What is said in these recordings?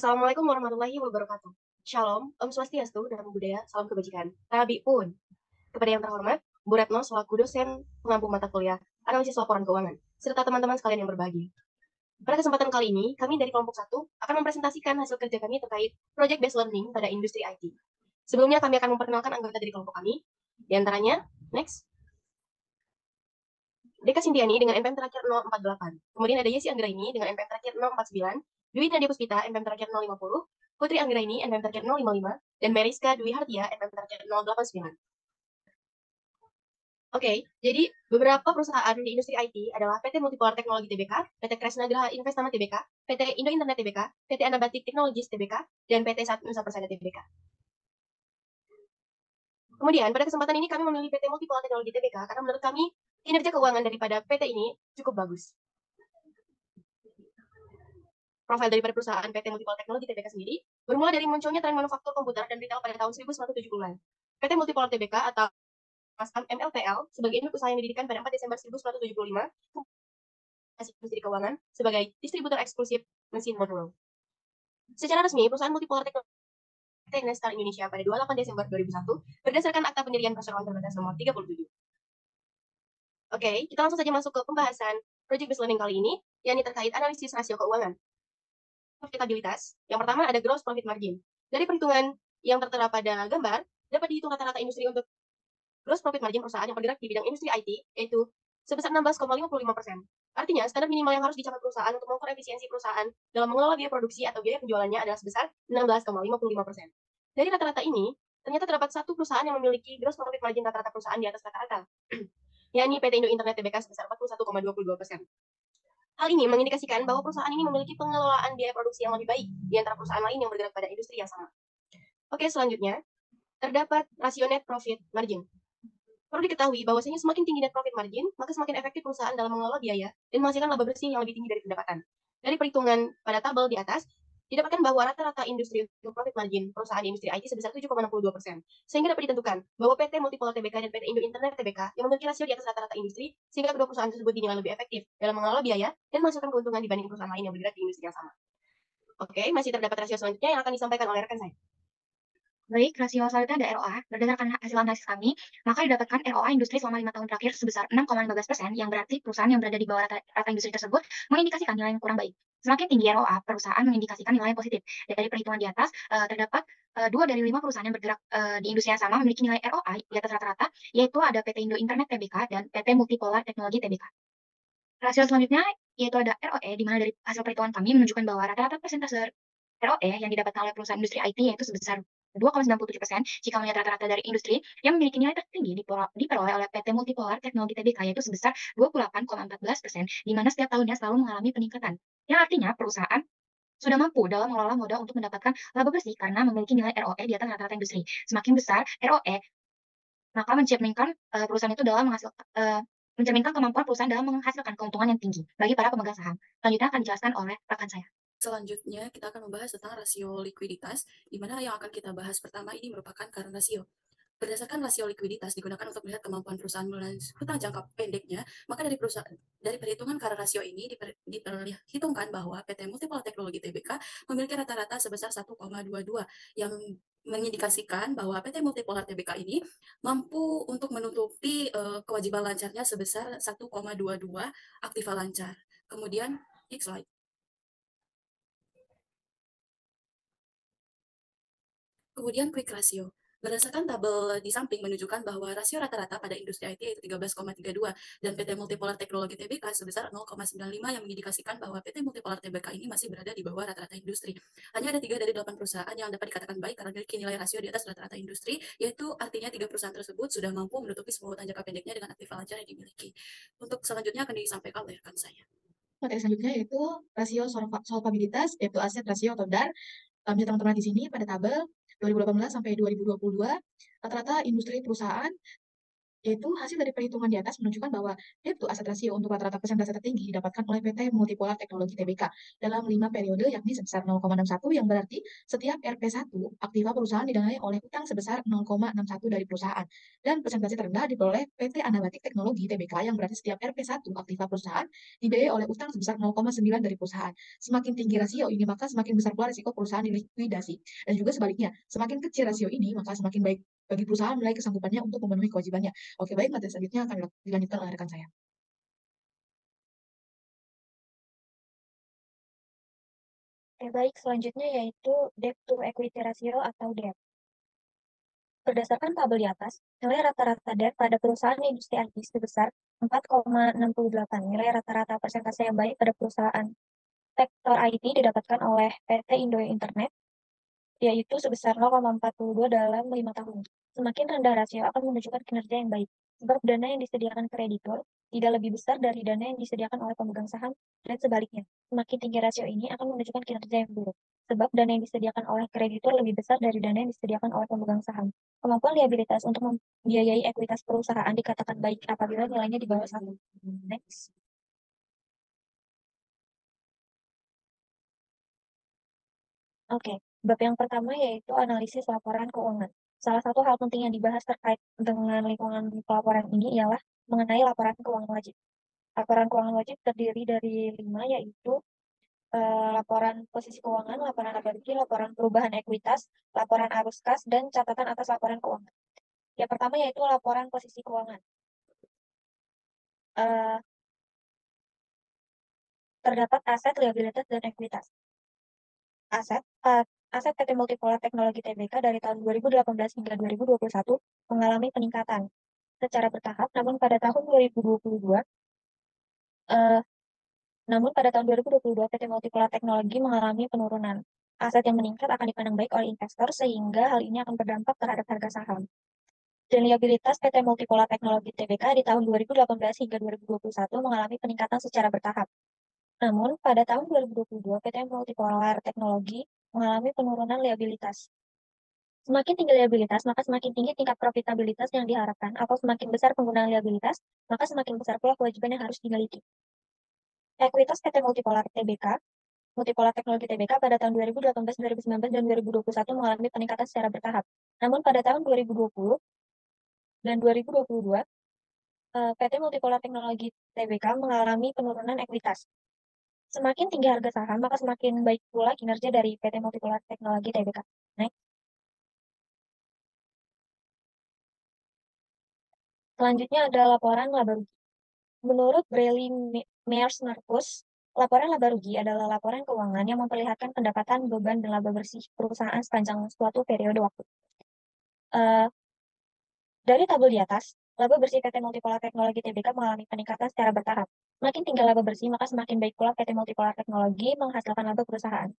Assalamualaikum warahmatullahi wabarakatuh. Shalom, Om Swastiastu, Namo Buddhaya, salam kebajikan. Rabi pun. Kepada yang terhormat, Bu Retno selaku dosen pengampu mata kuliah analisis laporan keuangan, serta teman-teman sekalian yang berbahagia. Pada kesempatan kali ini, kami dari kelompok 1 akan mempresentasikan hasil kerja kami terkait Project Based Learning pada industri IT. Sebelumnya kami akan memperkenalkan anggota dari kelompok kami, di antaranya, next, Deka Sintiani dengan NPM terakhir 048. Kemudian ada Yesi Anggraini dengan NPM terakhir 049, Dwi Nadia Puspita NPM terakhir 050, Putri Anggraini NPM terakhir 055, dan Meriska Dwi Hartia NPM terakhir 089. Oke, jadi beberapa perusahaan di industri IT adalah PT Multipolar Teknologi Tbk, PT Kresna Graha Investama Tbk, PT Indo Internet Tbk, PT Anabatik Technologies Tbk, dan PT Nusa Persada Tbk. Kemudian pada kesempatan ini kami memilih PT Multipolar Teknologi Tbk karena menurut kami kinerja keuangan daripada PT ini cukup bagus. Profil daripada perusahaan PT Multipolar Teknologi Tbk sendiri bermula dari munculnya tren manufaktur komputer dan retail pada tahun 1970-an. PT Multipolar Tbk atau MLPL sebagai induk usaha yang didirikan pada 4 Desember 1975 industri keuangan sebagai distributor eksklusif mesin Motorola. Secara resmi, perusahaan Multipolar Teknologi Start Indonesia pada 28 Desember 2001 berdasarkan Akta Pendirian Perseroan Terbatas nomor 37. Oke, kita langsung saja masuk ke pembahasan Project Based Learning kali ini, yakni terkait analisis rasio keuangan. Profitabilitas. Yang pertama ada gross profit margin. Dari perhitungan yang tertera pada gambar, dapat dihitung rata-rata industri untuk gross profit margin perusahaan yang bergerak di bidang industri IT, yaitu sebesar 16,55%. Artinya, standar minimal yang harus dicapai perusahaan untuk mengukur efisiensi perusahaan dalam mengelola biaya produksi atau biaya penjualannya adalah sebesar 16,55%. Dari rata-rata ini, ternyata terdapat satu perusahaan yang memiliki gross profit margin rata-rata perusahaan di atas rata-rata, yakni PT Indo Internet Tbk sebesar 41,22%. Hal ini mengindikasikan bahwa perusahaan ini memiliki pengelolaan biaya produksi yang lebih baik di antara perusahaan lain yang bergerak pada industri yang sama. Oke, selanjutnya, terdapat rasio net profit margin. Perlu diketahui bahwasanya semakin tinggi net profit margin, maka semakin efektif perusahaan dalam mengelola biaya dan menghasilkan laba bersih yang lebih tinggi dari pendapatan. Dari perhitungan pada tabel di atas, didapatkan bahwa rata-rata industri untuk profit margin perusahaan di industri IT sebesar 7,62%. Sehingga dapat ditentukan bahwa PT Multipolar Tbk dan PT Indo Internet Tbk yang memiliki rasio di atas rata-rata industri, sehingga kedua perusahaan tersebut dinilai lebih efektif dalam mengelola biaya dan menghasilkan keuntungan dibanding perusahaan lain yang bergerak di industri yang sama. Oke, masih terdapat rasio selanjutnya yang akan disampaikan oleh rekan saya. Baik, rasio selanjutnya ada ROA. Berdasarkan hasil analisis kami, maka didapatkan ROA industri selama 5 tahun terakhir sebesar 6,15%, yang berarti perusahaan yang berada di bawah rata industri tersebut mengindikasikan nilai yang kurang baik. Semakin tinggi ROA, perusahaan mengindikasikan nilai yang positif. Dari perhitungan di atas, terdapat 2 dari 5 perusahaan yang bergerak di industri yang sama memiliki nilai ROA di atas rata-rata, yaitu ada PT Indo Internet Tbk dan PT Multipolar Teknologi Tbk. Rasio selanjutnya yaitu ada ROE, di mana dari hasil perhitungan kami menunjukkan bahwa rata-rata persentase ROE yang didapatkan oleh perusahaan industri IT yaitu sebesar 2,97% jika melihat rata-rata dari industri yang memiliki nilai tertinggi diperoleh oleh PT Multipolar Teknologi Tbk yaitu sebesar 28,14%, di mana setiap tahunnya selalu mengalami peningkatan. Yang artinya perusahaan sudah mampu dalam mengelola modal untuk mendapatkan laba bersih karena memiliki nilai ROE di atas rata-rata industri. Semakin besar ROE, maka mencerminkan perusahaan itu dalam mencerminkan kemampuan perusahaan dalam menghasilkan keuntungan yang tinggi bagi para pemegang saham. Selanjutnya akan dijelaskan oleh rekan saya. Selanjutnya, kita akan membahas tentang rasio likuiditas, di mana yang akan kita bahas pertama ini merupakan current ratio. Berdasarkan rasio likuiditas digunakan untuk melihat kemampuan perusahaan melunasi hutang jangka pendeknya, maka dari perhitungan current ratio ini diperhitungkan bahwa PT Multipolar Teknologi Tbk memiliki rata-rata sebesar 1,22, yang mengindikasikan bahwa PT Multipolar Tbk ini mampu untuk menutupi kewajiban lancarnya sebesar 1,22 aktiva lancar. Kemudian, next slide. Kemudian quick ratio. Berdasarkan tabel di samping menunjukkan bahwa rasio rata-rata pada industri IT yaitu 13,32 dan PT Multipolar Teknologi Tbk sebesar 0,95, yang mengindikasikan bahwa PT Multipolar Tbk ini masih berada di bawah rata-rata industri. Hanya ada 3 dari 8 perusahaan yang dapat dikatakan baik karena memiliki nilai rasio di atas rata-rata industri, yaitu artinya 3 perusahaan tersebut sudah mampu menutupi semua hutang jangka pendeknya dengan aktiva lancar yang dimiliki. Untuk selanjutnya akan disampaikan oleh rekan saya. Materi selanjutnya yaitu rasio solvabilitas, yaitu aset rasio atau DAR. Bisa teman-teman di sini pada tabel 2018 sampai 2022, rata-rata industri perusahaan Yaitu hasil dari perhitungan di atas menunjukkan bahwa debt to asset ratio untuk rata-rata persentase tertinggi didapatkan oleh PT Multipolar Teknologi Tbk dalam 5 periode yakni sebesar 0,61 yang berarti setiap Rp1 aktiva perusahaan didanai oleh utang sebesar 0,61 dari perusahaan. Dan persentase terendah diperoleh PT Anabatik Teknologi Tbk yang berarti setiap Rp1 aktiva perusahaan dibiayai oleh utang sebesar 0,9 dari perusahaan. Semakin tinggi rasio ini maka semakin besar pula risiko perusahaan dilikuidasi. Dan juga sebaliknya, semakin kecil rasio ini maka semakin baik bagi perusahaan menilai kesanggupannya untuk memenuhi kewajibannya. Oke, baik, materi selanjutnya akan dilanjutkan oleh rekan saya. Baik, selanjutnya yaitu debt to equity ratio atau DER. Berdasarkan tabel di atas, nilai rata-rata debt pada perusahaan industri IT sebesar 4,68. Nilai rata-rata persentase yang baik pada perusahaan sektor IT didapatkan oleh PT Indo Internet, yaitu sebesar 0,42 dalam 5 tahun. Semakin rendah rasio akan menunjukkan kinerja yang baik, sebab dana yang disediakan kreditur tidak lebih besar dari dana yang disediakan oleh pemegang saham, dan sebaliknya. Semakin tinggi rasio ini akan menunjukkan kinerja yang buruk, sebab dana yang disediakan oleh kreditur lebih besar dari dana yang disediakan oleh pemegang saham. Kemampuan liabilitas untuk membiayai ekuitas perusahaan dikatakan baik apabila nilainya di bawah 1. Next. Oke, bab yang pertama yaitu analisis laporan keuangan. Salah satu hal penting yang dibahas terkait dengan lingkungan pelaporan ini ialah mengenai laporan keuangan wajib. Laporan keuangan wajib terdiri dari 5, yaitu laporan posisi keuangan, laporan laba rugi, laporan perubahan ekuitas, laporan arus kas, dan catatan atas laporan keuangan. Yang pertama yaitu laporan posisi keuangan. Eh, Terdapat aset, liabilitas, dan ekuitas. Aset PT Multipolar Teknologi Tbk dari tahun 2018 hingga 2021 mengalami peningkatan secara bertahap, namun pada tahun 2022 PT Multipolar Teknologi mengalami penurunan. Aset yang meningkat akan dipandang baik oleh investor sehingga hal ini akan berdampak terhadap harga saham. Dan liabilitas PT Multipolar Teknologi Tbk di tahun 2018 hingga 2021 mengalami peningkatan secara bertahap. Namun, pada tahun 2022, PT Multipolar Teknologi mengalami penurunan liabilitas. Semakin tinggi liabilitas, maka semakin tinggi tingkat profitabilitas yang diharapkan, atau semakin besar penggunaan liabilitas, maka semakin besar pula kewajiban yang harus dimiliki. Ekuitas PT Multipolar Teknologi Tbk pada tahun 2018, 2019, dan 2021 mengalami peningkatan secara bertahap. Namun pada tahun 2020 dan 2022, PT Multipolar Teknologi Tbk mengalami penurunan ekuitas. Semakin tinggi harga saham, maka semakin baik pula kinerja dari PT Multipolar Teknologi Tbk. Next. Selanjutnya ada laporan laba rugi. Menurut Braley Mears Marcus, laporan laba rugi adalah laporan keuangan yang memperlihatkan pendapatan, beban, dan laba bersih perusahaan sepanjang suatu periode waktu. Dari tabel di atas, laba bersih PT Multipolar Teknologi Tbk mengalami peningkatan secara bertahap. Semakin tinggi laba bersih, maka semakin baik pula PT Multipolar Teknologi menghasilkan laba perusahaan.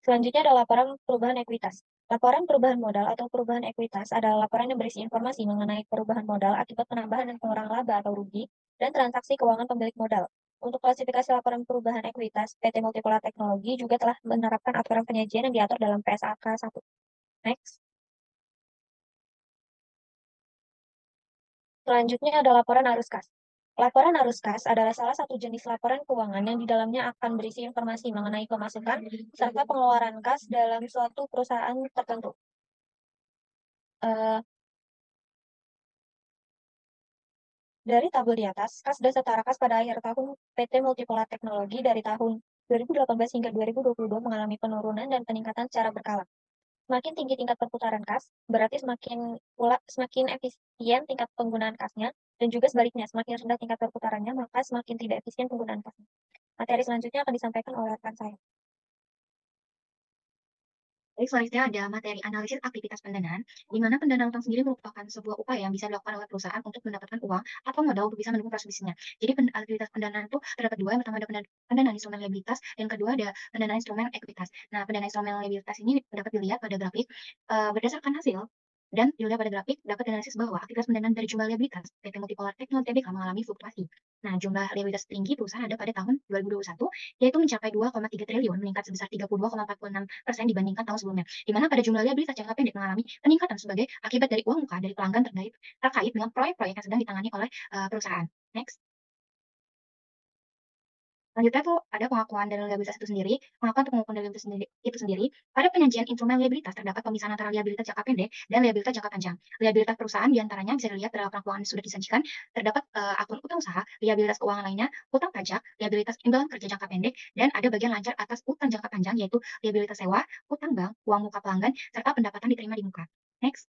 Selanjutnya ada laporan perubahan ekuitas. Laporan perubahan modal atau perubahan ekuitas adalah laporan yang berisi informasi mengenai perubahan modal akibat penambahan dan pengurangan laba atau rugi dan transaksi keuangan pemilik modal. Untuk klasifikasi laporan perubahan ekuitas, PT Multipolar Teknologi juga telah menerapkan aturan penyajian yang diatur dalam PSAK 1. Next. Selanjutnya ada laporan arus kas. Laporan arus kas adalah salah satu jenis laporan keuangan yang di dalamnya akan berisi informasi mengenai pemasukan serta pengeluaran kas dalam suatu perusahaan tertentu. Dari tabel di atas, kas dan setara kas pada akhir tahun PT Multipolar Teknologi dari tahun 2018 hingga 2022 mengalami penurunan dan peningkatan secara berkala. Semakin tinggi tingkat perputaran kas, berarti semakin efisien tingkat penggunaan kasnya, dan juga sebaliknya, semakin rendah tingkat perputarannya, maka semakin tidak efisien penggunaan kasnya. Materi selanjutnya akan disampaikan oleh rekan saya. Jadi selanjutnya ada materi analisis aktivitas pendanaan, di mana pendanaan utang sendiri merupakan sebuah upaya yang bisa dilakukan oleh perusahaan untuk mendapatkan uang atau modal untuk bisa mendukung proses bisnisnya. Jadi aktivitas pendanaan itu terdapat dua, yang pertama ada pendanaan instrumen liabilitas, dan kedua ada pendanaan instrumen ekuitas. Nah, pendanaan instrumen liabilitas ini dapat dilihat pada grafik berdasarkan hasil Dan dilihat pada grafik, dapat dianalisis bahwa aktivitas pendanaan dari jumlah liabilitas PT Multipolar Teknologi Tbk mengalami fluktuasi. Nah, jumlah liabilitas tinggi perusahaan ada pada tahun 2021, yaitu mencapai 2,3 triliun, meningkat sebesar 32,46% dibandingkan tahun sebelumnya, di mana pada jumlah liabilitas jangka pendek mengalami peningkatan sebagai akibat dari uang muka dari pelanggan terkait dengan proyek-proyek yang sedang ditangani oleh perusahaan. Next. Selanjutnya tuh ada pengakuan dari liabilitas itu sendiri. Pengakuan untuk pengakuan dari liabilitas itu sendiri, pada penyajian instrumen liabilitas terdapat pemisahan antara liabilitas jangka pendek dan liabilitas jangka panjang. Liabilitas perusahaan diantaranya bisa dilihat dalam pengakuan yang sudah disajikan, terdapat akun utang usaha, liabilitas keuangan lainnya, utang pajak, liabilitas imbalan kerja jangka pendek, dan ada bagian lancar atas utang jangka panjang yaitu liabilitas sewa, utang bank, uang muka pelanggan, serta pendapatan diterima di muka. Next.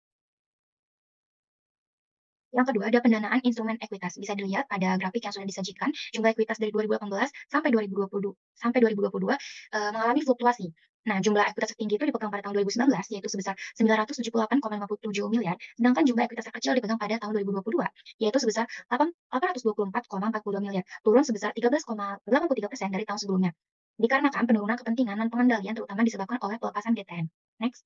Yang kedua, ada pendanaan instrumen ekuitas. Bisa dilihat pada grafik yang sudah disajikan, jumlah ekuitas dari 2018 sampai 2022 mengalami fluktuasi. Nah, jumlah ekuitas tertinggi itu dipegang pada tahun 2019, yaitu sebesar 978,57 miliar, sedangkan jumlah ekuitas terkecil dipegang pada tahun 2022, yaitu sebesar 824,42 miliar, turun sebesar 13,83% dari tahun sebelumnya. Dikarenakan penurunan kepentingan dan pengendalian terutama disebabkan oleh pelepasan GTN. Next.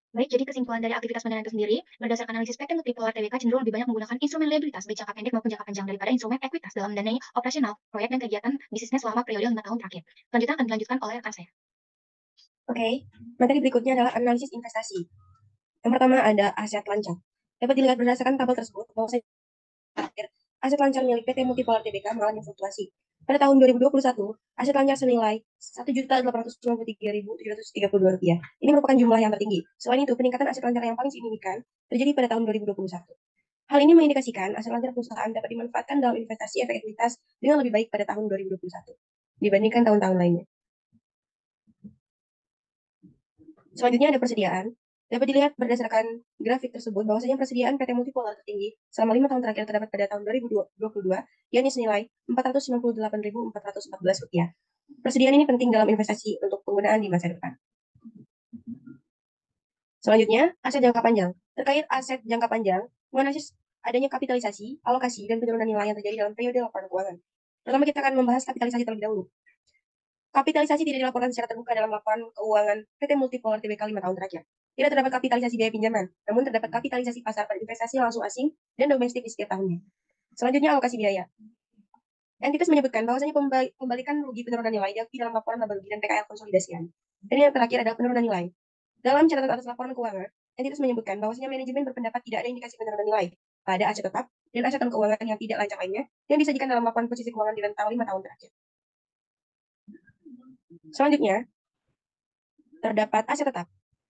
Baik, jadi kesimpulan dari aktivitas pendanaan itu sendiri, berdasarkan analisis PT Multipolar Tbk cenderung lebih banyak menggunakan instrumen liabilitas baik jangka pendek maupun jangka panjang daripada instrumen ekuitas dalam mendanai operasional, proyek, dan kegiatan bisnisnya selama periode 5 tahun terakhir. Selanjutnya akan dilanjutkan oleh rekan saya. Oke, materi berikutnya adalah analisis investasi. Yang pertama ada aset lancar. Dapat dilihat berdasarkan tabel tersebut bahwa aset lancar milik PT Multipolar Tbk mengalami fluktuasi. Pada tahun 2021, aset lancar senilai Rp1.893.732. Ini merupakan jumlah yang tertinggi. Selain itu, peningkatan aset lancar yang paling signifikan terjadi pada tahun 2021. Hal ini mengindikasikan aset lancar perusahaan dapat dimanfaatkan dalam investasi efek ekuitas dengan lebih baik pada tahun 2021 dibandingkan tahun-tahun lainnya. Selanjutnya ada persediaan. Dapat dilihat berdasarkan grafik tersebut bahwasanya persediaan PT Multipolar tertinggi selama 5 tahun terakhir terdapat pada tahun 2022, yakni senilai Rp498.414. Persediaan ini penting dalam investasi untuk penggunaan di masa depan. Selanjutnya, aset jangka panjang. Terkait aset jangka panjang, menganalisis adanya kapitalisasi, alokasi, dan penurunan nilai yang terjadi dalam periode laporan keuangan. Pertama, kita akan membahas kapitalisasi terlebih dahulu. Kapitalisasi tidak dilaporkan secara terbuka dalam laporan keuangan PT Multipolar Tbk 5 tahun terakhir. Tidak terdapat kapitalisasi biaya pinjaman, namun terdapat kapitalisasi pasar pada investasi langsung asing dan domestik di setiap tahunnya. Selanjutnya, alokasi biaya. Entitas menyebutkan bahwasanya pembalikan rugi penurunan nilai diakui dalam laporan laba rugi dan PKL konsolidasian. Dan yang terakhir adalah penurunan nilai. Dalam catatan atas laporan keuangan, entitas menyebutkan bahwasanya manajemen berpendapat tidak ada indikasi penurunan nilai pada aset tetap dan aset keuangan yang tidak lancar lainnya yang disajikan dalam laporan posisi keuangan di rentang 5 tahun terakhir. Selanjutnya, terdapat aset tetap.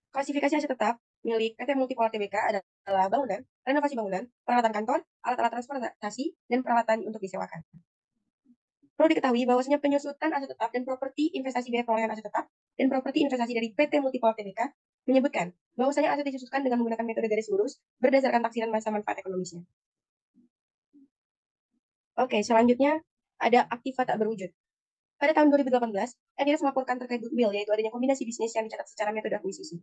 Klasifikasi aset tetap milik PT Multipolar Tbk adalah bangunan, renovasi bangunan, peralatan kantor, alat-alat transportasi, dan peralatan untuk disewakan. Perlu diketahui bahwasanya penyusutan aset tetap dan properti investasi biaya perolehan aset tetap dan properti investasi dari PT Multipolar Tbk menyebutkan bahwasanya aset disusunkan dengan menggunakan metode garis lurus berdasarkan taksiran masa manfaat ekonomisnya. Oke, selanjutnya ada aktiva tak berwujud. Pada tahun 2018, entitas melaporkan terkait goodwill, yaitu adanya kombinasi bisnis yang dicatat secara metode akuisisi.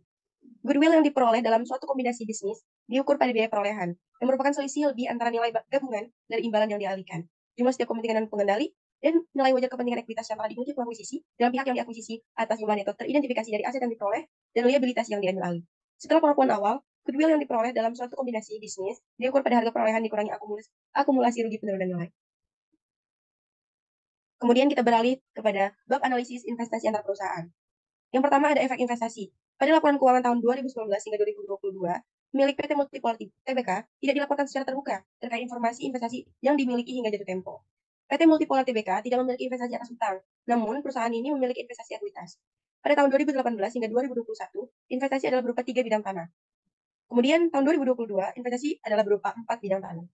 Goodwill yang diperoleh dalam suatu kombinasi bisnis diukur pada biaya perolehan, yang merupakan selisih lebih antara nilai gabungan dari imbalan yang dialihkan, jumlah setiap kepentingan dan pengendali, dan nilai wajar kepentingan ekuitas yang telah dimiliki pengakuisisi dalam pihak yang diakuisisi atas jumlah neto teridentifikasi dari aset yang diperoleh dan liabilitas yang diambil alih. Setelah pengakuan awal, goodwill yang diperoleh dalam suatu kombinasi bisnis diukur pada harga perolehan dikurangi akumulasi rugi penurunan nilai. Kemudian kita beralih kepada bab analisis investasi antar perusahaan. Yang pertama ada efek investasi. Pada laporan keuangan tahun 2019 hingga 2022, milik PT Multipolar Tbk tidak dilaporkan secara terbuka terkait informasi investasi yang dimiliki hingga jatuh tempo. PT Multipolar Tbk tidak memiliki investasi atas utang, namun perusahaan ini memiliki investasi ekuitas. Pada tahun 2018 hingga 2021, investasi adalah berupa 3 bidang tanah. Kemudian tahun 2022, investasi adalah berupa 4 bidang tanah.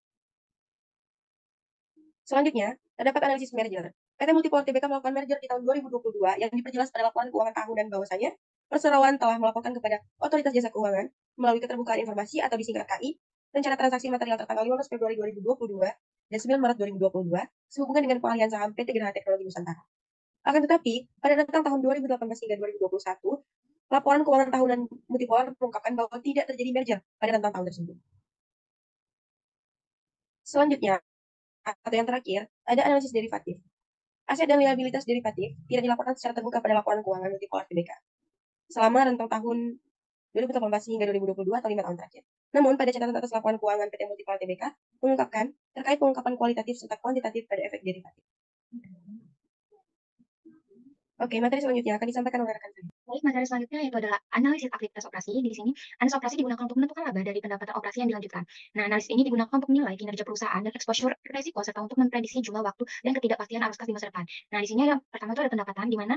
Selanjutnya, terdapat analisis merger. PT Multipolar Tbk melakukan merger di tahun 2022 yang diperjelas pada laporan keuangan tahunan bahwasanya perseroan telah melaporkan kepada Otoritas Jasa Keuangan melalui keterbukaan informasi atau disingkat KI rencana transaksi material tertanggal 15 Februari 2022 dan 9 Maret 2022 sehubungan dengan pengalihan saham PT Geraha Teknologi Nusantara. Akan tetapi, pada rentang tahun 2018 hingga 2021, laporan keuangan tahunan Multipolar mengungkapkan bahwa tidak terjadi merger pada rentang tahun tersebut. Selanjutnya, atau yang terakhir, ada analisis derivatif. Aset dan liabilitas derivatif tidak dilaporkan secara terbuka pada laporan keuangan Multipolar Tbk. Selama rentang tahun 2018 hingga 2022 atau 5 tahun terakhir. Namun, pada catatan atas laporan keuangan PT Multipolar Tbk, mengungkapkan terkait pengungkapan kualitatif serta kuantitatif pada efek derivatif. Oke, materi selanjutnya akan disampaikan oleh rekan saya. Baik, materi selanjutnya yaitu adalah analisis aktivitas operasi. Di sini, analisis operasi digunakan untuk menentukan laba dari pendapatan operasi yang dilanjutkan. Nah, analisis ini digunakan untuk menilai kinerja perusahaan dan exposure resiko serta untuk memprediksi jumlah waktu dan ketidakpastian arus kas di masa depan. Nah, di sini yang pertama itu ada pendapatan di mana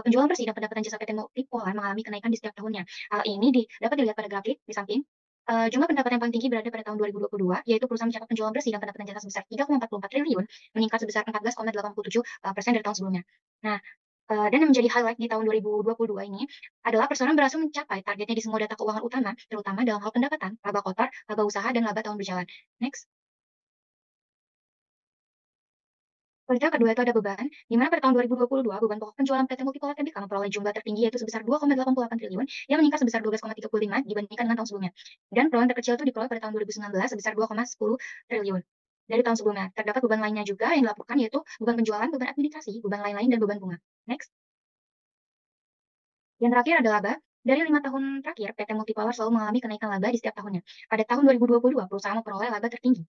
penjualan bersih dan pendapatan jasa PT Multipolar mengalami kenaikan di setiap tahunnya. Hal ini dapat dilihat pada grafik di samping. Jumlah pendapatan yang paling tinggi berada pada tahun 2022, yaitu perusahaan mencatat penjualan bersih dan pendapatan jasa sebesar 3,44 triliun, meningkat sebesar 14,87% dari tahun sebelumnya. Nah, dan yang menjadi highlight di tahun 2022 ini adalah perusahaan berhasil mencapai targetnya di semua data keuangan utama, terutama dalam hal pendapatan, laba kotor, laba usaha, dan laba tahun berjalan. Next. Selanjutnya kedua itu ada beban, di mana pada tahun 2022 beban pokok penjualan PT Multipolar Tbk memperoleh jumlah tertinggi yaitu sebesar 2,88 triliun yang meningkat sebesar 12,35 dibandingkan dengan tahun sebelumnya. Dan perolehan terkecil itu diperoleh pada tahun 2019 sebesar 2,10 triliun dari tahun sebelumnya. Terdapat beban lainnya juga yang dilaporkan yaitu beban penjualan, beban administrasi, beban lain-lain, dan beban bunga. Next. Yang terakhir adalah laba. Dari 5 tahun terakhir, PT Multipolar selalu mengalami kenaikan laba di setiap tahunnya. Pada tahun 2022, perusahaan memperoleh laba tertinggi.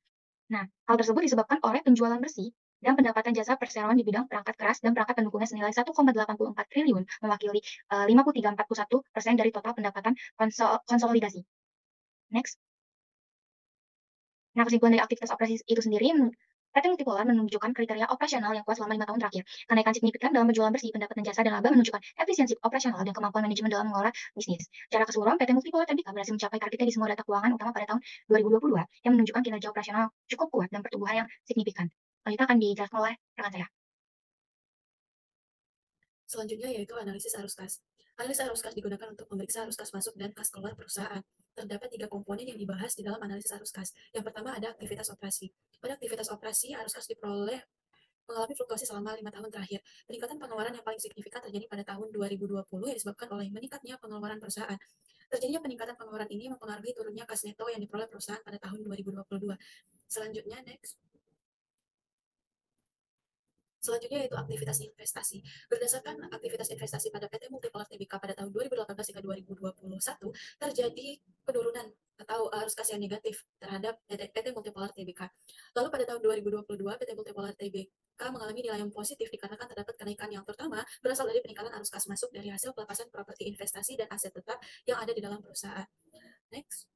Nah, hal tersebut disebabkan oleh penjualan bersih dan pendapatan jasa perseroan di bidang perangkat keras dan perangkat pendukungnya senilai 1,84 triliun, mewakili 53,41% dari total pendapatan konsolidasi. Next. Nah, kesimpulan dari aktivitas operasi itu sendiri, PT Multipolar menunjukkan kriteria operasional yang kuat selama 5 tahun terakhir. Kenaikan signifikan dalam penjualan bersih, pendapatan jasa, dan laba menunjukkan efisiensi operasional dan kemampuan manajemen dalam mengelola bisnis. Secara keseluruhan, PT Multipolar Tbk berhasil mencapai targetnya di semua data keuangan utama pada tahun 2022 yang menunjukkan kinerja operasional cukup kuat dan pertumbuhan yang signifikan. Selanjutnya akan dijelaskan oleh rekan saya. Selanjutnya yaitu analisis arus kas. Analisis arus kas digunakan untuk memeriksa arus kas masuk dan kas keluar perusahaan. Terdapat 3 komponen yang dibahas di dalam analisis arus kas. Yang pertama ada aktivitas operasi. Pada aktivitas operasi, arus kas diperoleh mengalami fluktuasi selama 5 tahun terakhir. Peningkatan pengeluaran yang paling signifikan terjadi pada tahun 2020 yang disebabkan oleh meningkatnya pengeluaran perusahaan. Terjadinya peningkatan pengeluaran ini mempengaruhi turunnya kas neto yang diperoleh perusahaan pada tahun 2022. Selanjutnya, next. Selanjutnya yaitu aktivitas investasi. Berdasarkan aktivitas investasi pada PT Multipolar Tbk pada tahun 2018 hingga 2021, terjadi penurunan atau arus kas yang negatif terhadap PT Multipolar Tbk. Lalu pada tahun 2022, PT Multipolar Tbk mengalami nilai yang positif dikarenakan terdapat kenaikan yang terutama berasal dari peningkatan arus kas masuk dari hasil pelepasan properti investasi dan aset tetap yang ada di dalam perusahaan. Next.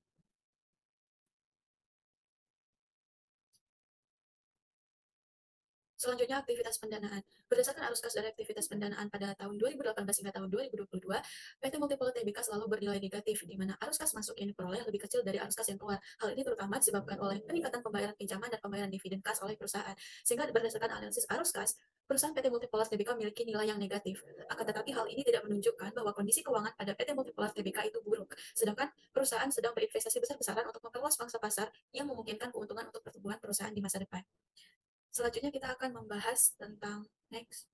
Selanjutnya, aktivitas pendanaan. Berdasarkan arus kas dari aktivitas pendanaan pada tahun 2018 hingga tahun 2022, PT Multipolar Tbk selalu bernilai negatif, di mana arus kas masuk yang diperoleh lebih kecil dari arus kas yang keluar. Hal ini terutama disebabkan oleh peningkatan pembayaran pinjaman dan pembayaran dividen kas oleh perusahaan. Sehingga berdasarkan analisis arus kas, perusahaan PT Multipolar Tbk memiliki nilai yang negatif. Akan tetapi hal ini tidak menunjukkan bahwa kondisi keuangan pada PT Multipolar Tbk itu buruk. Sedangkan perusahaan sedang berinvestasi besar-besaran untuk memperluas pangsa pasar yang memungkinkan keuntungan untuk pertumbuhan perusahaan di masa depan. Selanjutnya kita akan membahas tentang next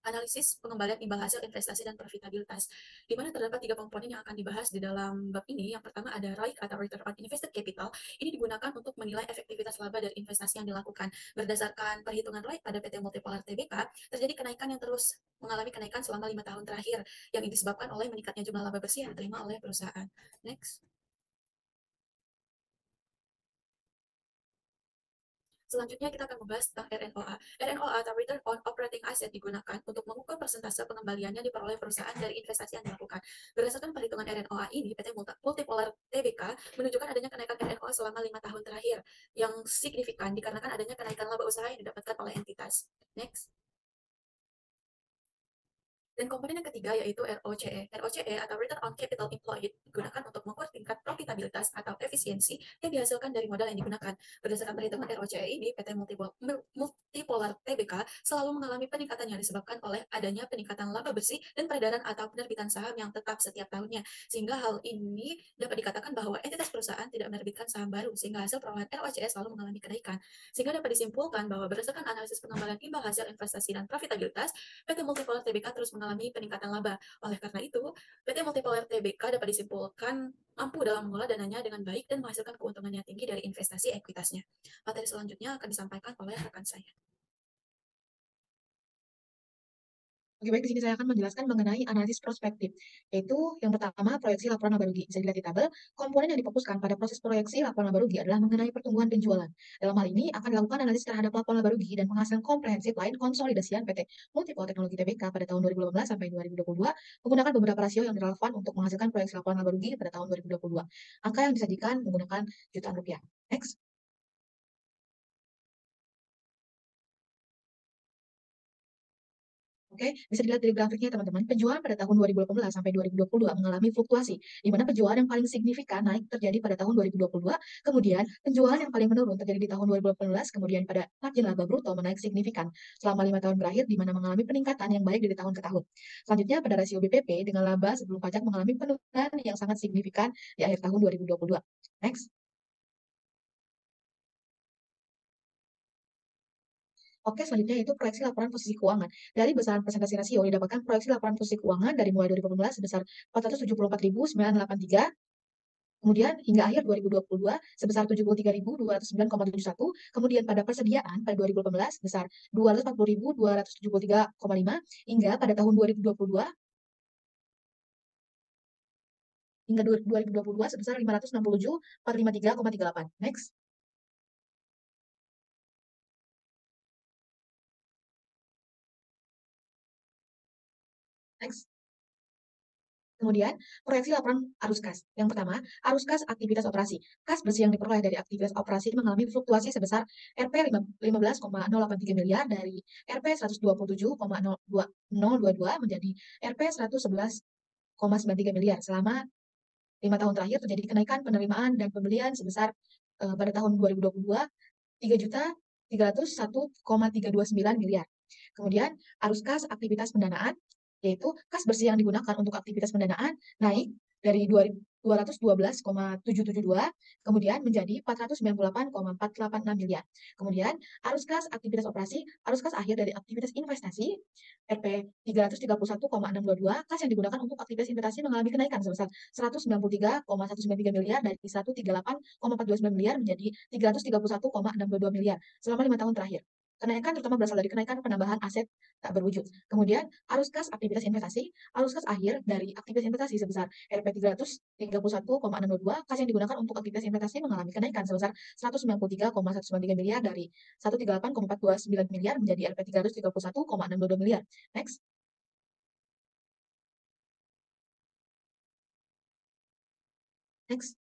analisis pengembalian imbal hasil investasi dan profitabilitas, di mana terdapat 3 komponen yang akan dibahas di dalam bab ini. Yang pertama ada ROIC atau Return on Invested Capital. Ini digunakan untuk menilai efektivitas laba dari investasi yang dilakukan. Berdasarkan perhitungan ROIC pada PT Multipolar Tbk, terjadi kenaikan yang terus mengalami kenaikan selama 5 tahun terakhir, yang disebabkan oleh meningkatnya jumlah laba bersih yang diterima oleh perusahaan. Next. Selanjutnya kita akan membahas tentang RNOA. RNOA atau Return on Operating Asset digunakan untuk mengukur persentase pengembalian yang diperoleh perusahaan dari investasi yang dilakukan. Berdasarkan perhitungan RNOA ini, PT Multipolar Tbk menunjukkan adanya kenaikan RNOA selama 5 tahun terakhir yang signifikan dikarenakan adanya kenaikan laba usaha yang didapatkan oleh entitas. Next. Dan komponen yang ketiga yaitu ROCE. ROCE atau Return on Capital Employed digunakan untuk mengukur tingkat profitabilitas atau efisiensi yang dihasilkan dari modal yang digunakan. Berdasarkan perhitungan ROCE ini, PT Multipolar Tbk selalu mengalami peningkatan yang disebabkan oleh adanya peningkatan laba bersih dan peredaran atau penerbitan saham yang tetap setiap tahunnya. Sehingga hal ini dapat dikatakan bahwa entitas perusahaan tidak menerbitkan saham baru, sehingga hasil perolehan ROCE selalu mengalami kenaikan. Sehingga dapat disimpulkan bahwa berdasarkan analisis pengembalian imbal hasil investasi dan profitabilitas, PT Multipolar Tbk terus mengalami peningkatan laba. Oleh karena itu, PT Multipolar Tbk dapat disimpulkan mampu dalam mengelola dananya dengan baik dan menghasilkan keuntungan yang tinggi dari investasi ekuitasnya. Materi selanjutnya akan disampaikan oleh rekan saya. Oke, baik, di sini saya akan menjelaskan mengenai analisis prospektif, yaitu yang pertama proyeksi laporan laba rugi. Bisa dilihat di tabel, komponen yang difokuskan pada proses proyeksi laporan laba rugi adalah mengenai pertumbuhan penjualan. Dalam hal ini akan dilakukan analisis terhadap laporan laba rugi dan penghasilan komprehensif lain konsolidasian PT Multipol Teknologi Tbk pada tahun 2018 sampai 2022 menggunakan beberapa rasio yang relevan untuk menghasilkan proyeksi laporan laba rugi pada tahun 2022. Angka yang disajikan menggunakan jutaan rupiah. Next. Oke, bisa dilihat dari grafiknya teman-teman. Penjualan pada tahun 2018 sampai 2022 mengalami fluktuasi, di mana penjualan yang paling signifikan naik terjadi pada tahun 2022, kemudian penjualan yang paling menurun terjadi di tahun 2018, kemudian pada margin laba bruto menaik signifikan selama 5 tahun terakhir, di mana mengalami peningkatan yang baik dari tahun ke tahun. Selanjutnya pada rasio BPP dengan laba sebelum pajak mengalami penurunan yang sangat signifikan di akhir tahun 2022. Next. Oke, selanjutnya yaitu proyeksi laporan posisi keuangan. Dari besaran presentasi rasio didapatkan proyeksi laporan posisi keuangan dari mulai 2018 sebesar 474.983, kemudian hingga akhir 2022 sebesar 73.209,71, kemudian pada persediaan pada 2018 sebesar 240.273,5, hingga pada tahun 2022 hingga 2022 sebesar 567.453,38. Next. Next. Kemudian, proyeksi laporan arus kas. Yang pertama, arus kas aktivitas operasi. Kas bersih yang diperoleh dari aktivitas operasi mengalami fluktuasi sebesar Rp 15,083 miliar dari Rp 127,022 menjadi Rp 111,93 miliar. Selama 5 tahun terakhir terjadi kenaikan penerimaan dan pembelian sebesar pada tahun 2022 3.301,329 miliar. Kemudian, arus kas aktivitas pendanaan, yaitu kas bersih yang digunakan untuk aktivitas pendanaan, naik dari 212,772, kemudian menjadi 498,486 miliar. Kemudian, arus kas aktivitas operasi, arus kas akhir dari aktivitas investasi, Rp 331,622, kas yang digunakan untuk aktivitas investasi mengalami kenaikan sebesar 193,193 miliar dari 138,429 miliar menjadi 331,622 miliar selama 5 tahun terakhir. Kenaikan terutama berasal dari kenaikan penambahan aset tak berwujud. Kemudian, arus kas aktivitas investasi, arus kas akhir dari aktivitas investasi sebesar Rp 331,622, kas yang digunakan untuk aktivitas investasi mengalami kenaikan sebesar 193,193 miliar dari 138,429 miliar menjadi Rp 331,622 miliar. Next. Next.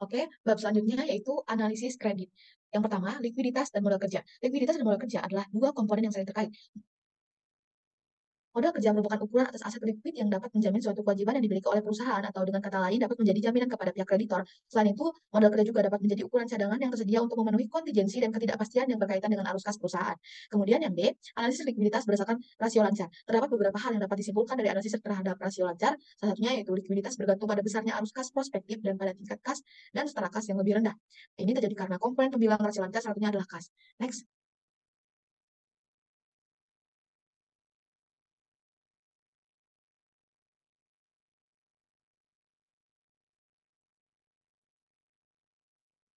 Oke, bab selanjutnya yaitu analisis kredit. Yang pertama, likuiditas dan modal kerja. Likuiditas dan modal kerja adalah dua komponen yang saling terkait. Modal kerja merupakan ukuran atas aset likuid yang dapat menjamin suatu kewajiban yang dimiliki oleh perusahaan atau dengan kata lain dapat menjadi jaminan kepada pihak kreditor. Selain itu, modal kerja juga dapat menjadi ukuran cadangan yang tersedia untuk memenuhi kontingensi dan ketidakpastian yang berkaitan dengan arus kas perusahaan. Kemudian yang B, analisis likuiditas berdasarkan rasio lancar. Terdapat beberapa hal yang dapat disimpulkan dari analisis terhadap rasio lancar, salah satunya yaitu likuiditas bergantung pada besarnya arus kas prospektif dan pada tingkat kas dan setara kas yang lebih rendah. Ini terjadi karena komponen pembilang rasio lancar salah satunya adalah kas. Next.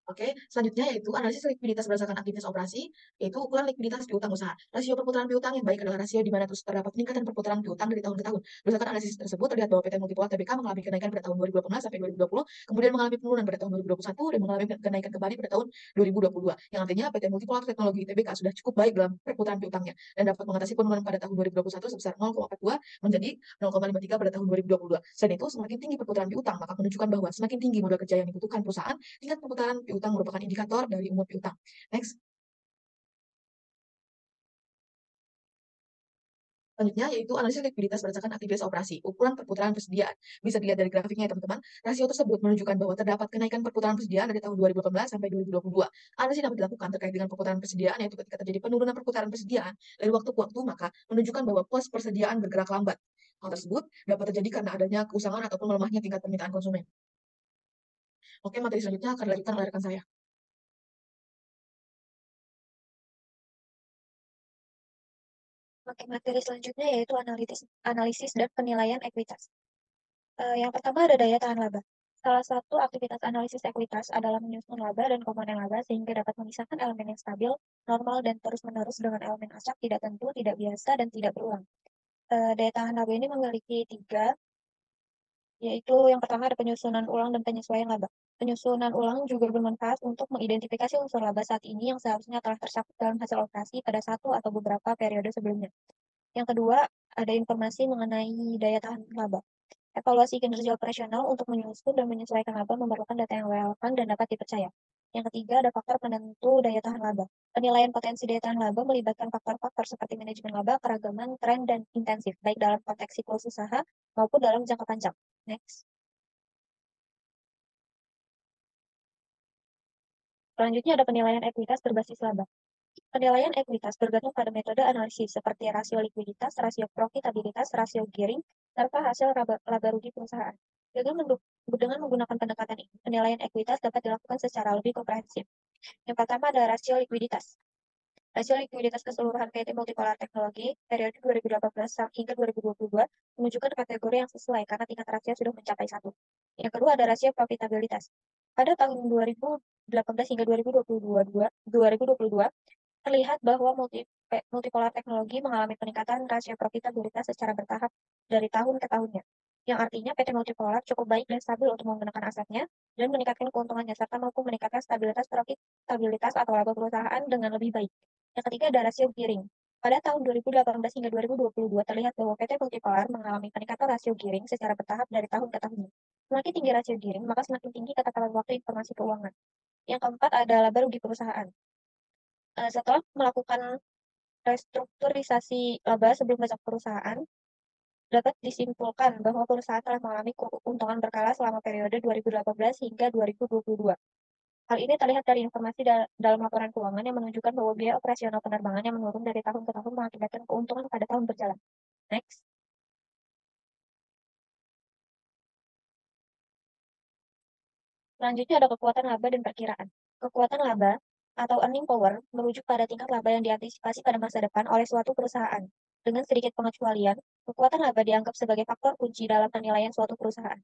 Oke, selanjutnya yaitu analisis likuiditas berdasarkan aktivitas operasi, yaitu ukuran likuiditas piutang usaha. Rasio perputaran piutang yang baik adalah rasio di mana terus terdapat peningkatan perputaran piutang dari tahun ke tahun. Berdasarkan analisis tersebut, terlihat bahwa PT Multipol Tbk mengalami kenaikan pada tahun 2018 sampai 2020, kemudian mengalami penurunan pada tahun 2021, dan mengalami kenaikan kembali pada tahun 2022. Yang artinya PT Multipol Teknologi Tbk sudah cukup baik dalam perputaran piutangnya, dan dapat mengatasi penurunan pada tahun 2021 sebesar 0,42 menjadi 0,53 pada tahun 2022. Selain itu, semakin tinggi perputaran piutang, maka menunjukkan bahwa semakin tinggi modal kerja yang dibutuhkan perusahaan, tingkat perputaran piutang merupakan indikator dari umur piutang. Next. Selanjutnya yaitu analisis likuiditas berdasarkan aktivitas operasi, ukuran perputaran persediaan. Bisa dilihat dari grafiknya ya teman-teman. Rasio tersebut menunjukkan bahwa terdapat kenaikan perputaran persediaan dari tahun 2018 sampai 2022. Analisis dapat dilakukan terkait dengan perputaran persediaan, yaitu ketika terjadi penurunan perputaran persediaan dari waktu ke waktu, maka menunjukkan bahwa pos persediaan bergerak lambat. Hal tersebut dapat terjadi karena adanya keusangan ataupun melemahnya tingkat permintaan konsumen. Oke, materi selanjutnya akan dilanjutkan oleh rekan saya. Oke, materi selanjutnya yaitu analisis dan penilaian ekuitas. Yang pertama ada daya tahan laba. Salah satu aktivitas analisis ekuitas adalah menyusun laba dan komponen laba sehingga dapat memisahkan elemen yang stabil, normal, dan terus-menerus dengan elemen acak, tidak tentu, tidak biasa, dan tidak berulang. Daya tahan laba ini memiliki 3, yaitu yang pertama ada penyusunan ulang dan penyesuaian laba. Penyusunan ulang juga bermanfaat untuk mengidentifikasi unsur laba saat ini yang seharusnya telah tercakup dalam hasil operasi pada satu atau beberapa periode sebelumnya. Yang kedua, ada informasi mengenai daya tahan laba. Evaluasi kinerja operasional untuk menyusun dan menyesuaikan laba memerlukan data yang relevan dan dapat dipercaya. Yang ketiga, ada faktor penentu daya tahan laba. Penilaian potensi daya tahan laba melibatkan faktor-faktor seperti manajemen laba, keragaman, tren, dan intensif, baik dalam konteks siklus usaha maupun dalam jangka panjang. Next. Selanjutnya ada penilaian ekuitas berbasis laba. Penilaian ekuitas bergantung pada metode analisis seperti rasio likuiditas, rasio profitabilitas, rasio gearing, serta hasil laba rugi perusahaan. Dengan menggunakan pendekatan ini, penilaian ekuitas dapat dilakukan secara lebih komprehensif. Yang pertama ada rasio likuiditas. Rasio likuiditas keseluruhan PT Multipolar Teknologi periode 2018 hingga 2022 menunjukkan kategori yang sesuai karena tingkat rasio sudah mencapai 1. Yang kedua ada rasio profitabilitas. Pada tahun 2018 hingga 2022 terlihat bahwa Multipolar Teknologi mengalami peningkatan rasio profitabilitas secara bertahap dari tahun ke tahunnya, yang artinya PT Multipolar cukup baik dan stabil untuk menggunakan asetnya dan meningkatkan keuntungannya serta mampu meningkatkan stabilitas profitabilitas atau laba perusahaan dengan lebih baik. Yang ketiga ada rasio gearing. Pada tahun 2018 hingga 2022 terlihat bahwa PT Multipolar mengalami peningkatan rasio gearing secara bertahap dari tahun ke tahunnya. Semakin tinggi rasio gearing, maka semakin tinggi ketakalan waktu informasi keuangan. Yang keempat ada laba rugi perusahaan. Setelah melakukan restrukturisasi laba sebelum masuk perusahaan, dapat disimpulkan bahwa perusahaan telah mengalami keuntungan berkala selama periode 2018 hingga 2022. Hal ini terlihat dari informasi dalam laporan keuangan yang menunjukkan bahwa biaya operasional penerbangan yang menurun dari tahun ke tahun mengakibatkan keuntungan pada tahun berjalan. Next. Selanjutnya ada kekuatan laba dan perkiraan. Kekuatan laba atau earning power merujuk pada tingkat laba yang diantisipasi pada masa depan oleh suatu perusahaan. Dengan sedikit pengecualian, kekuatan laba dianggap sebagai faktor kunci dalam penilaian suatu perusahaan.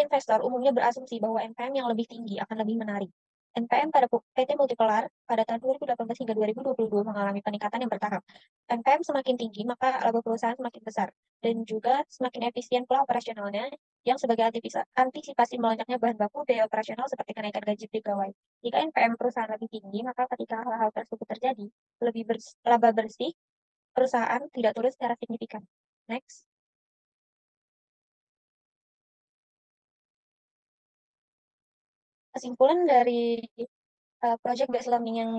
Investor umumnya berasumsi bahwa NPM yang lebih tinggi akan lebih menarik. NPM pada PT Multipolar pada tahun 2018 hingga 2022 mengalami peningkatan yang bertahap. NPM semakin tinggi, maka laba perusahaan semakin besar, dan juga semakin efisien pula operasionalnya, yang sebagai antisipasi melonjaknya bahan baku, biaya operasional seperti kenaikan gaji pegawai. Jika NPM perusahaan lebih tinggi, maka ketika hal-hal tersebut terjadi, laba bersih perusahaan tidak turun secara signifikan. Next. Kesimpulan dari project based learning yang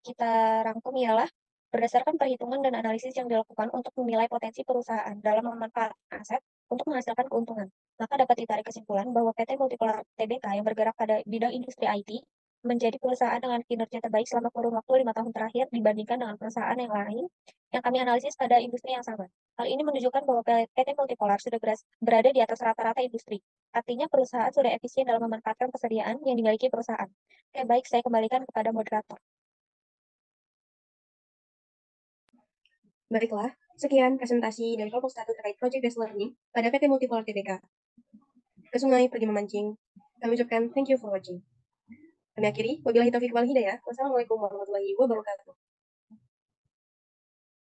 kita rangkum ialah berdasarkan perhitungan dan analisis yang dilakukan untuk menilai potensi perusahaan dalam memanfaatkan aset untuk menghasilkan keuntungan. Maka dapat ditarik kesimpulan bahwa PT Multipolar Tbk yang bergerak pada bidang industri IT menjadi perusahaan dengan kinerja terbaik selama kurun waktu 5 tahun terakhir dibandingkan dengan perusahaan yang lain yang kami analisis pada industri yang sama. Hal ini menunjukkan bahwa PT Multipolar sudah berada di atas rata-rata industri. Artinya perusahaan sudah efisien dalam memanfaatkan kesediaan yang dimiliki perusahaan. Oke, baik, saya kembalikan kepada moderator. Baiklah, sekian presentasi dari kelompok 1 terkait Project Based Learning pada PT Multipolar Tbk. Ke sungai pergi memancing. Kami ucapkan thank you for watching. Kami akhiri, wabillahi taufiq wal hidayah. Wassalamualaikum warahmatullahi wabarakatuh.